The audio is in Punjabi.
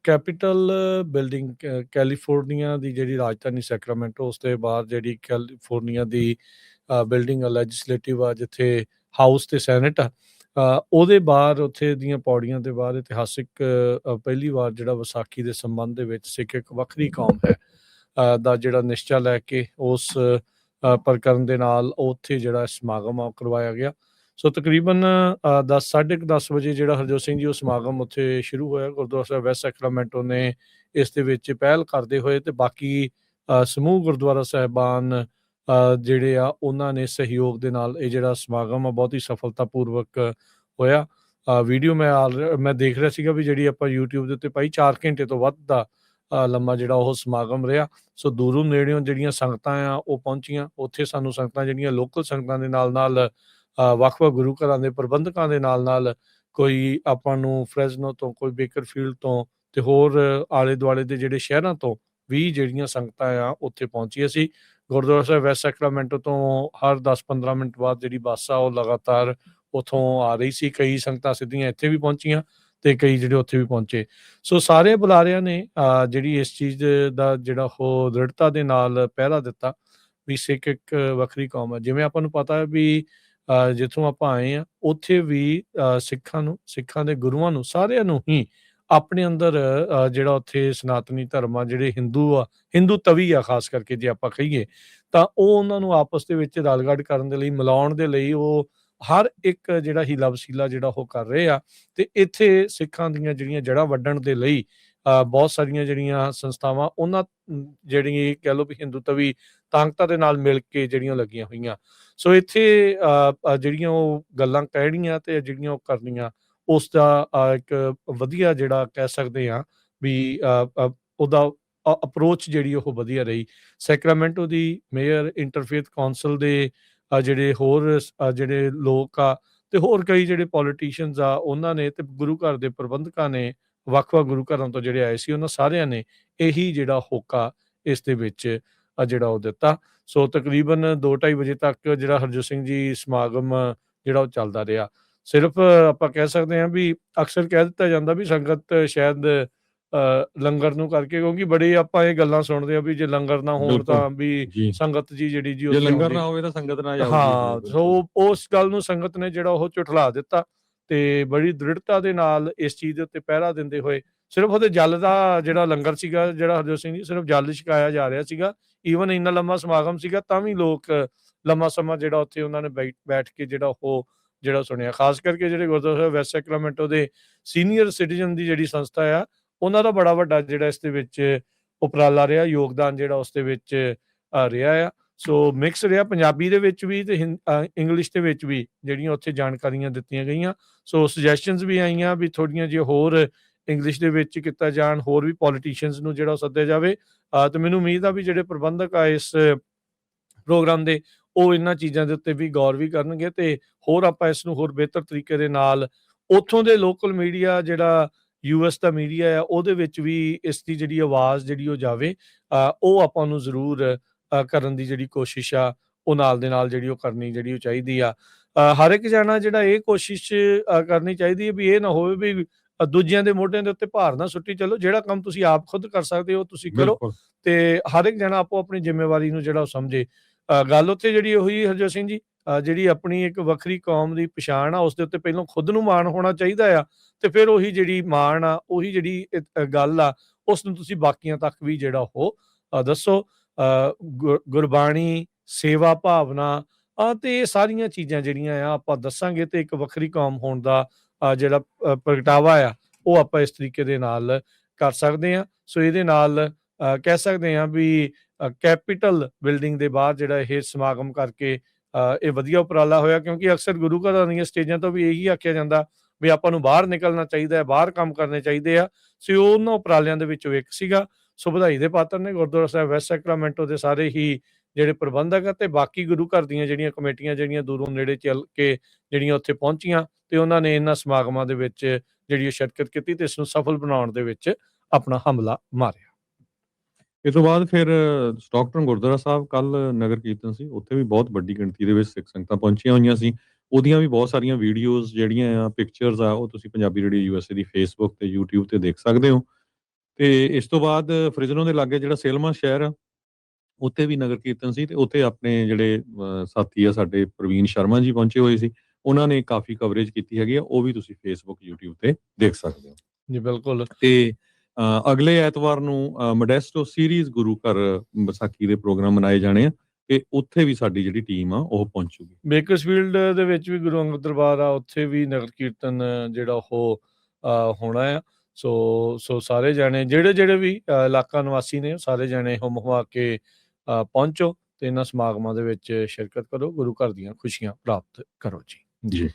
ਕੈਪੀਟਲ ਬਿਲਡਿੰਗ ਕੈਲੀਫੋਰਨੀਆ ਦੀ ਜਿਹੜੀ ਰਾਜਧਾਨੀ ਸੈਕਰਾਮੈਂਟੋ ਉਸ ਦੇ ਬਾਹਰ ਜਿਹੜੀ ਕੈਲੀਫੋਰਨੀਆ ਦੀ ਬਿਲਡਿੰਗ ਆ ਲੈਜਿਸਲੇਟਿਵ ਆ ਜਿੱਥੇ ਹਾਊਸ ਤੇ ਸੈਨੇਟ ਆ। ਉਹਦੇ ਬਾਹਰ ਉੱਥੇ ਦੀਆਂ ਪੌੜੀਆਂ ਦੇ ਬਾਹਰ ਇਤਿਹਾਸਿਕ ਪਹਿਲੀ ਵਾਰ ਜਿਹੜਾ ਵਿਸਾਖੀ ਦੇ ਸੰਬੰਧ ਦੇ ਵਿੱਚ ਸਿੱਖ ਇੱਕ ਵੱਖਰੀ ਕੌਮ ਹੈ ਦਾ ਜਿਹੜਾ ਨਿਸ਼ਚਾ ਲੈ ਕੇ ਉਸ ਪ੍ਰਕਰਨ ਦੇ ਨਾਲ ਉੱਥੇ ਜਿਹੜਾ ਸਮਾਗਮ ਆ ਉਹ ਕਰਵਾਇਆ ਗਿਆ। ਸੋ ਤਕਰੀਬਨ 10:30 ਵਜੇ ਜਿਹੜਾ ਹਰਜੋਤ ਸਿੰਘ ਜੀ ਉਹ ਸਮਾਗਮ ਉੱਥੇ ਸ਼ੁਰੂ ਹੋਇਆ। ਗੁਰਦੁਆਰਾ ਸਾਹਿਬ ਵੈਸਟ ਸੈਕਰਾਮੈਂਟੋ ਨੇ ਇਸ ਦੇ ਵਿੱਚ ਪਹਿਲ ਕਰਦੇ ਹੋਏ ਤੇ ਬਾਕੀ ਸਮੂਹ ਗੁਰਦੁਆਰਾ ਸਾਹਿਬਾਨ ਜਿਹੜੇ ਆ ਉਹਨਾਂ ਨੇ ਸਹਿਯੋਗ ਦੇ ਨਾਲ ਇਹ ਜਿਹੜਾ ਸਮਾਗਮ ਆ ਬਹੁਤ ਹੀ ਸਫਲਤਾਪੂਰਵਕ ਹੋਇਆ। ਵੀਡੀਓ ਮੈਂ ਦੇਖ ਰਿਹਾ ਸੀਗਾ ਵੀ ਜਿਹੜੀ ਆਪਾਂ YouTube ਦੇ ਉੱਤੇ ਪਾਈ 4 ਘੰਟੇ ਤੋਂ ਵੱਧ ਦਾ ਲੰਮਾ ਜਿਹੜਾ ਉਹ ਸਮਾਗਮ ਰਿਹਾ। ਸੋ ਦੂਰੋਂ ਨੇੜਿਓਂ ਜਿਹੜੀਆਂ ਸੰਗਤਾਂ ਆ ਉਹ ਪਹੁੰਚੀਆਂ। ਉੱਥੇ ਸਾਨੂੰ ਸੰਗਤਾਂ ਜਿਹੜੀਆਂ ਲੋਕਲ ਸੰਗਤਾਂ ਦੇ ਨਾਲ ਵੱਖ-ਵੱਖ ਗੁਰੂ ਘਰਾਂ ਦੇ ਪ੍ਰਬੰਧਕਾਂ ਦੇ ਨਾਲ ਕੋਈ ਆਪਾਂ ਨੂੰ ਫਰੈਜ਼ਨੋ ਤੋਂ, ਕੋਈ ਬੇਕਰਫੀਲਡ ਤੋਂ ਤੇ ਹੋਰ ਆਲੇ ਦੁਆਲੇ ਦੇ ਜਿਹੜੇ ਸ਼ਹਿਰਾਂ ਤੋਂ ਵੀ ਜਿਹੜੀਆਂ ਸੰਗਤਾਂ ਆ ਉੱਥੇ ਪਹੁੰਚੀਆਂ ਸੀ। ਗੁਰਦੁਆਰਾ ਸਾਹਿਬ ਵੈਸਟ ਸੈਕਰਾਮੈਂਟੋ ਤੋਂ ਹਰ 10-15 ਮਿੰਟ ਬਾਅਦ ਜਿਹੜੀ ਬੱਸ ਆ ਉਹ ਲਗਾਤਾਰ ਉੱਥੋਂ ਆ ਰਹੀ ਸੀ। ਕਈ ਸੰਗਤਾਂ ਸਿੱਧੀਆਂ ਇੱਥੇ ਵੀ ਪਹੁੰਚੀਆਂ ਤੇ ਕਈ ਜਿਹੜੇ ਉੱਥੇ ਵੀ ਪਹੁੰਚੇ। ਸੋ ਸਾਰੇ ਬੁਲਾਰਿਆਂ ਨੇ ਜਿਹੜੀ ਇਸ ਚੀਜ਼ ਦਾ ਜਿਹੜਾ ਉਹ ਦ੍ਰਿੜਤਾ ਦੇ ਨਾਲ ਪਹਿਰਾ ਦਿੱਤਾ ਵੀ ਸਿੱਖ ਇੱਕ ਵੱਖਰੀ ਕੌਮ ਹੈ। ਜਿਵੇਂ ਆਪਾਂ ਨੂੰ ਪਤਾ ਹੈ ਵੀ ਜਿੱਥੋਂ ਆਪਾਂ ਆਏ ਹਾਂ ਉੱਥੇ ਵੀ ਸਿੱਖਾਂ ਦੇ ਗੁਰੂਆਂ ਨੂੰ ਸਾਰਿਆਂ ਨੂੰ ਹੀ ਆਪਣੇ ਅੰਦਰ ਜਿਹੜਾ ਉੱਥੇ ਸਨਾਤਨੀ ਧਰਮ ਆ, ਜਿਹੜੇ ਹਿੰਦੂ ਤਵੀ ਆ, ਖਾਸ ਕਰਕੇ ਜੇ ਆਪਾਂ ਕਹੀਏ ਤਾਂ ਉਹ ਉਹਨਾਂ ਨੂੰ ਆਪਸ ਦੇ ਵਿੱਚ ਰਲਗੱਡ ਕਰਨ ਦੇ ਲਈ, ਮਿਲਾਉਣ ਦੇ ਲਈ ਉਹ ਹਰ ਇੱਕ ਜਿਹੜਾ ਹੀਲਾ ਵਸੀਲਾ ਜਿਹੜਾ ਉਹ ਕਰ ਰਹੇ ਆ। ਤੇ ਇੱਥੇ ਸਿੱਖਾਂ ਦੀਆਂ ਜਿਹੜੀਆਂ ਜੜ੍ਹਾਂ ਵੱਢਣ ਦੇ ਲਈ ਬਹੁਤ ਸਾਰੀਆਂ ਜਿਹੜੀਆਂ ਸੰਸਥਾਵਾਂ ਉਹਨਾਂ ਜਿਹੜੀ ਕਹਿ ਲਓ ਵੀ ਹਿੰਦੂ ਤਵੀ ਤਾਕਤਾਂ ਦੇ ਨਾਲ ਮਿਲ ਕੇ ਜਿਹੜੀਆਂ ਲੱਗੀਆਂ ਹੋਈਆਂ। ਸੋ ਇੱਥੇ ਜਿਹੜੀਆਂ ਉਹ ਗੱਲਾਂ ਕਹਿਣੀਆਂ ਤੇ ਜਿਹੜੀਆਂ ਉਹ ਕਰਨੀਆਂ ਉਸ ਦਾ ਇੱਕ ਵਧੀਆ ਜਿਹੜਾ ਕਹਿ ਸਕਦੇ ਹਾਂ ਵੀ ਉਹਦਾ ਅਪਰੋਚ ਜਿਹੜੀ ਉਹ ਵਧੀਆ ਰਹੀ। ਸੈਕਰਾਮੈਂਟੋ ਦੀ ਮੇਅਰ, ਇੰਟਰਫੇਥ ਕੌਂਸਲ ਦੇ ਜਿਹੜੇ ਹੋਰ ਜਿਹੜੇ ਲੋਕ ਆ ਤੇ ਹੋਰ ਕਈ ਜਿਹੜੇ ਪੋਲੀਟੀਸ਼ੀਅਨਸ ਆ ਉਹਨਾਂ ਨੇ ਤੇ ਗੁਰੂ ਘਰ ਦੇ ਪ੍ਰਬੰਧਕਾਂ ਨੇ ਵੱਖ-ਵੱਖ ਗੁਰੂ ਘਰਾਂ ਤੋਂ ਜਿਹੜੇ ਆਏ ਸੀ ਉਹਨਾਂ ਸਾਰਿਆਂ ਨੇ ਇਹੀ ਜਿਹੜਾ ਹੋਕਾ ਇਸ ਦੇ ਵਿੱਚ ਜਿਹੜਾ ਉਹ ਦਿੱਤਾ। ਸੋ ਤਕਰੀਬਨ 2-2:30 ਵਜੇ ਤੱਕ ਜਿਹੜਾ ਹਰਜੋਤ ਸਿੰਘ ਜੀ ਸਮਾਗਮ ਜਿਹੜਾ ਉਹ ਚੱਲਦਾ ਰਿਹਾ। ਸਿਰਫ ਆਪਾਂ ਕਹਿ ਸਕਦੇ ਹਾਂ ਵੀ ਅਕਸਰ ਕਹਿ ਦਿੱਤਾ ਜਾਂਦਾ ਵੀ ਸੰਗਤ ਸ਼ਾਇਦ ਲੰਗਰ ਨੂੰ ਕਰਕੇ, ਕਿਉਂਕਿ ਬੜੇ ਆਪਾਂ ਇਹ ਗੱਲਾਂ ਸੁਣਦੇ ਆ ਵੀ ਜੇ ਲੰਗਰ ਨਾ ਹੋਣ ਤਾਂ ਵੀ ਸੰਗਤ ਜੀ ਜਿਹੜੀ ਜੀ ਜੇ ਲੰਗਰ ਨਾ ਹੋਵੇ ਤਾਂ ਸੰਗਤ ਨਾ ਜਾਊਗੀ। ਹਾਂ, ਸੋ ਉਸ ਗੱਲ ਨੂੰ ਸੰਗਤ ਨੇ ਜਿਹੜਾ ਉਹ ਝੁਠਲਾ ਦਿੱਤਾ ਤੇ ਬੜੀ ਦ੍ਰਿੜਤਾ ਦੇ ਨਾਲ ਇਸ ਚੀਜ਼ ਦੇ ਉੱਤੇ ਪਹਿਰਾ ਦਿੰਦੇ ਹੋਏ ਸਿਰਫ ਉਹਦੇ ਜਲ ਦਾ ਜਿਹੜਾ ਲੰਗਰ ਸੀਗਾ, ਜਿਹੜਾ ਹਰਜੋਤ ਸਿੰਘ ਜੀ ਸਿਰਫ ਜਲ ਛਕਾਇਆ ਜਾ ਰਿਹਾ ਸੀਗਾ। ਈਵਨ ਇੰਨਾ ਲੰਮਾ ਸਮਾਗਮ ਸੀਗਾ ਤਾਂ ਵੀ ਲੋਕ ਲੰਮਾ ਸਮਾਂ ਜਿਹੜਾ ਉੱਥੇ ਉਹਨਾਂ ਨੇ ਬੈਠ ਕੇ ਜਿਹੜਾ ਉਹ ਜਿਹੜਾ ਸੁਣਿਆ। ਖਾਸ ਕਰਕੇ ਜਿਹੜੇ ਗੁਰਦੁਆਰਾ ਸਾਹਿਬ ਵੈਸਟ ਸੈਕਰਾਮੈਂਟੋ ਦੇ ਸੀਨੀਅਰ ਸਿਟੀਜ਼ਨ ਦੀ ਜਿਹੜੀ ਸੰਸਥਾ ਆ ਉਹਨਾਂ ਦਾ ਬੜਾ ਵੱਡਾ ਜਿਹੜਾ ਇਸ ਦੇ ਵਿੱਚ ਉਪਰਾਲਾ ਰਿਹਾ, ਯੋਗਦਾਨ ਜਿਹੜਾ ਉਸ ਦੇ ਵਿੱਚ ਰਿਹਾ ਆ। ਸੋ ਮਿਕਸ ਰਿਹਾ, ਪੰਜਾਬੀ ਦੇ ਵਿੱਚ ਵੀ ਤੇ ਇੰਗਲਿਸ਼ ਦੇ ਵਿੱਚ ਵੀ ਜਿਹੜੀਆਂ ਉੱਥੇ ਜਾਣਕਾਰੀਆਂ ਦਿੱਤੀਆਂ ਗਈਆਂ। ਸੋ ਸੁਜੈਸ਼ਨਸ ਵੀ ਆਈਆਂ ਵੀ ਥੋੜ੍ਹੀਆਂ ਜਿਹੀਆਂ ਹੋਰ ਇੰਗਲਿਸ਼ ਦੇ ਵਿੱਚ ਕੀਤਾ ਜਾਣ, ਹੋਰ ਵੀ ਪੋਲੀਟੀਸ਼ੀਅਨਸ ਨੂੰ ਜਿਹੜਾ ਸੱਦਿਆ ਜਾਵੇ। ਤੇ ਮੈਨੂੰ ਉਮੀਦ ਆ ਵੀ ਜਿਹੜੇ ਪ੍ਰਬੰਧਕ ਆ ਇਸ ਪ੍ਰੋਗਰਾਮ ਦੇ ਉਹ ਇਹਨਾਂ ਚੀਜ਼ਾਂ ਦੇ ਉੱਤੇ ਵੀ ਗੌਰ ਵੀ ਕਰਨਗੇ ਤੇ ਹੋਰ ਆਪਾਂ ਇਸ ਨੂੰ ਹੋਰ ਬਿਹਤਰ ਤਰੀਕੇ ਦੇ ਨਾਲ ਉੱਥੋਂ ਦੇ ਲੋਕਲ ਮੀਡੀਆ, ਜਿਹੜਾ US ਦਾ ਮੀਡੀਆ ਆ, ਉਹਦੇ ਵਿੱਚ ਵੀ ਇਸ ਦੀ ਜਿਹੜੀ ਆਵਾਜ਼ ਜਿਹੜੀ ਉਹ ਜਾਵੇ। ਉਹ ਆਪਾਂ ਨੂੰ ਜ਼ਰੂਰ ਕਰਨ ਦੀ ਜਿਹੜੀ ਕੋਸ਼ਿਸ਼ ਆ ਉਹ ਨਾਲ ਦੇ ਨਾਲ ਜਿਹੜੀ ਉਹ ਕਰਨੀ ਜਿਹੜੀ ਉਹ ਚਾਹੀਦੀ ਆ। ਹਰ ਇੱਕ ਜਾਣਾ ਜਿਹੜਾ ਇਹ ਕੋਸ਼ਿਸ਼ ਕਰਨੀ ਚਾਹੀਦੀ ਹੈ ਵੀ ਇਹ ਨਾ ਹੋਵੇ ਵੀ ਦੂਜਿਆਂ ਦੇ ਮੋਢਿਆਂ ਦੇ ਉੱਤੇ ਭਾਰ ਨਾ ਸੁੱਟੀ ਚੱਲੋ। ਜਿਹੜਾ ਕੰਮ ਤੁਸੀਂ ਆਪ ਖੁਦ ਕਰ ਸਕਦੇ ਹੋ ਤੁਸੀਂ ਕਰੋ ਤੇ ਹਰ ਇੱਕ ਜਣਾ ਆਪੋ ਆਪਣੀ ਜ਼ਿੰਮੇਵਾਰੀ ਨੂੰ ਜਿਹੜਾ ਉਹ ਸਮਝੇ। ਗੱਲ ਉੱਥੇ ਜਿਹੜੀ ਹੋਈ ਹਰਜੋਤ ਸਿੰਘ ਜੀ, ਜਿਹੜੀ ਆਪਣੀ ਇੱਕ ਵੱਖਰੀ ਕੌਮ ਦੀ ਪਛਾਣ ਆ ਉਸ ਦੇ ਉੱਤੇ ਪਹਿਲਾਂ ਖੁਦ ਨੂੰ ਮਾਣ ਹੋਣਾ ਚਾਹੀਦਾ ਆ ਤੇ ਫਿਰ ਉਹੀ ਜਿਹੜੀ ਮਾਣ ਆ, ਉਹੀ ਜਿਹੜੀ ਗੱਲ ਆ ਉਸ ਨੂੰ ਤੁਸੀਂ ਬਾਕੀਆਂ ਤੱਕ ਵੀ ਜਿਹੜਾ ਉਹ ਦੱਸੋ। ਗੁਰਬਾਣੀ, ਸੇਵਾ ਭਾਵਨਾ ਤੇ ਇਹ ਸਾਰੀਆਂ ਚੀਜ਼ਾਂ ਜਿਹੜੀਆਂ ਆ ਆਪਾਂ ਦੱਸਾਂਗੇ ਤੇ ਇੱਕ ਵੱਖਰੀ ਕੌਮ ਹੋਣ ਦਾ ਜਿਹੜਾ ਪ੍ਰਗਟਾਵਾ ਆ ਉਹ ਆਪਾਂ ਇਸ ਤਰੀਕੇ ਦੇ ਨਾਲ ਕਰ ਸਕਦੇ ਹਾਂ। ਸੋ ਇਹਦੇ ਨਾਲ ਕਹਿ ਸਕਦੇ ਹਾਂ ਵੀ ਕੈਪੀਟਲ ਬਿਲਡਿੰਗ ਦੇ ਬਾਹਰ ਜਿਹੜਾ ਇਹ ਸਮਾਗਮ ਕਰਕੇ ਇਹ ਵਧੀਆ ਉਪਰਾਲਾ ਹੋਇਆ, ਕਿਉਂਕਿ ਅਕਸਰ ਗੁਰੂ ਘਰਾਂ ਦੀਆਂ ਸਟੇਜਾਂ ਤੋਂ ਵੀ ਇਹੀ ਆਖਿਆ ਜਾਂਦਾ ਵੀ ਆਪਾਂ ਨੂੰ ਬਾਹਰ ਨਿਕਲਣਾ ਚਾਹੀਦਾ ਹੈ, ਬਾਹਰ ਕੰਮ ਕਰਨੇ ਚਾਹੀਦੇ ਆ। ਸੋ ਉਹਨਾਂ ਉਪਰਾਲਿਆਂ ਦੇ ਵਿੱਚੋਂ ਇੱਕ ਸੀਗਾ। ਸੋ ਵਧਾਈ ਦੇ ਪਾਤਰ ਨੇ ਗੁਰਦੁਆਰਾ ਸਾਹਿਬ ਵੈਸਟ ਸੈਕਰਾਮੈਂਟੋ ਦੇ ਸਾਰੇ ਹੀ ਜਿਹੜੇ ਪ੍ਰਬੰਧਕ ਆ ਤੇ ਬਾਕੀ ਗੁਰੂ ਘਰ ਦੀਆਂ ਜਿਹੜੀਆਂ ਕਮੇਟੀਆਂ ਜਿਹੜੀਆਂ ਦੂਰੋਂ ਨੇੜੇ ਚੱਲ ਕੇ ਜਿਹੜੀਆਂ ਉੱਥੇ ਪਹੁੰਚੀਆਂ ਤੇ ਉਹਨਾਂ ਨੇ ਇਹਨਾਂ ਸਮਾਗਮਾਂ ਦੇ ਵਿੱਚ ਜਿਹੜੀ ਉਹ ਸ਼ਿਰਕਤ ਕੀਤੀ ਤੇ ਇਸ ਨੂੰ ਸਫਲ ਬਣਾਉਣ ਦੇ ਵਿੱਚ ਆਪਣਾ ਹਮਲਾ ਮਾਰਿਆ। ਇਸ ਤੋਂ ਬਾਅਦ ਫਿਰ ਸਟਾਕਟਨ ਗੁਰਦੁਆਰਾ ਸਾਹਿਬ ਕੱਲ ਨਗਰ ਕੀਰਤਨ ਸੀ, ਉੱਥੇ ਵੀ ਬਹੁਤ ਵੱਡੀ ਗਿਣਤੀ ਦੇ ਵਿੱਚ ਸਿੱਖ ਸੰਗਤਾਂ ਪਹੁੰਚੀਆਂ ਹੋਈਆਂ ਸੀ। ਉਹਦੀਆਂ ਵੀ ਬਹੁਤ ਸਾਰੀਆਂ ਵੀਡੀਓਜ਼ ਜਿਹੜੀਆਂ ਆ, ਪਿਕਚਰਸ ਆ, ਉਹ ਤੁਸੀਂ ਪੰਜਾਬੀ ਰੇਡੀਓ USA ਦੀ Facebook ਤੇ YouTube ਤੇ ਦੇਖ ਸਕਦੇ ਹੋ। ਤੇ ਇਸ ਤੋਂ ਬਾਅਦ ਫਰਿਜ਼ਨੋ ਦੇ ਲਾਗੇ ਜਿਹੜਾ ਸੇਲਮਾ ਸ਼ਹਿਰ ਆ, ਉੱਥੇ ਵੀ ਨਗਰ ਕੀਰਤਨ ਸੀ ਤੇ ਉੱਥੇ ਆਪਣੇ ਜਿਹੜੇ ਸਾਥੀ ਆ ਸਾਡੇ ਪ੍ਰਵੀਨ ਸ਼ਰਮਾ ਜੀ ਪਹੁੰਚੇ ਹੋਏ ਸੀ। ਉਹਨਾਂ ਨੇ ਕਾਫੀ ਕਵਰੇਜ ਕੀਤੀ ਹੈਗੀ ਆ, ਉਹ ਵੀ ਤੁਸੀਂ ਫੇਸਬੁੱਕ YouTube ਤੇ ਦੇਖ ਸਕਦੇ ਹੋ। ਜੀ ਬਿਲਕੁਲ। ਤੇ ਅਗਲੇ ਐਤਵਾਰ ਨੂੰ ਮੋਡੈਸਟੋ ਸੀਰੀਜ਼ ਗੁਰੂ ਘਰ ਵਿਸਾਖੀ ਦੇ ਪ੍ਰੋਗਰਾਮ ਮਨਾਏ ਜਾਣੇ ਆ ਤੇ ਉੱਥੇ ਵੀ ਸਾਡੀ ਜਿਹੜੀ ਟੀਮ ਆ ਉਹ ਪਹੁੰਚੂਗੀ। ਬੇਕਰਸਫੀਲਡ ਦੇ ਵਿੱਚ ਵੀ ਗੁਰੂ ਅੰਗਦ ਦਰਬਾਰ ਆ, ਉੱਥੇ ਵੀ ਨਗਰ ਕੀਰਤਨ ਜਿਹੜਾ ਉਹ ਹੋਣਾ ਆ। ਸੋ ਸਾਰੇ ਜਾਣੇ ਜਿਹੜੇ ਵੀ ਇਲਾਕਾ ਨਿਵਾਸੀ ਨੇ, ਸਾਰੇ ਜਾਣੇ ਹੁੰਮ ਹੁਆ ਕੇ ਪਹੁੰਚੋ ਤੇ ਇਹਨਾਂ ਸਮਾਗਮਾਂ ਦੇ ਵਿੱਚ ਸ਼ਿਰਕਤ ਕਰੋ, ਗੁਰੂ ਘਰ ਦੀਆਂ ਖੁਸ਼ੀਆਂ ਪ੍ਰਾਪਤ ਕਰੋ ਜੀ। ਜੀ।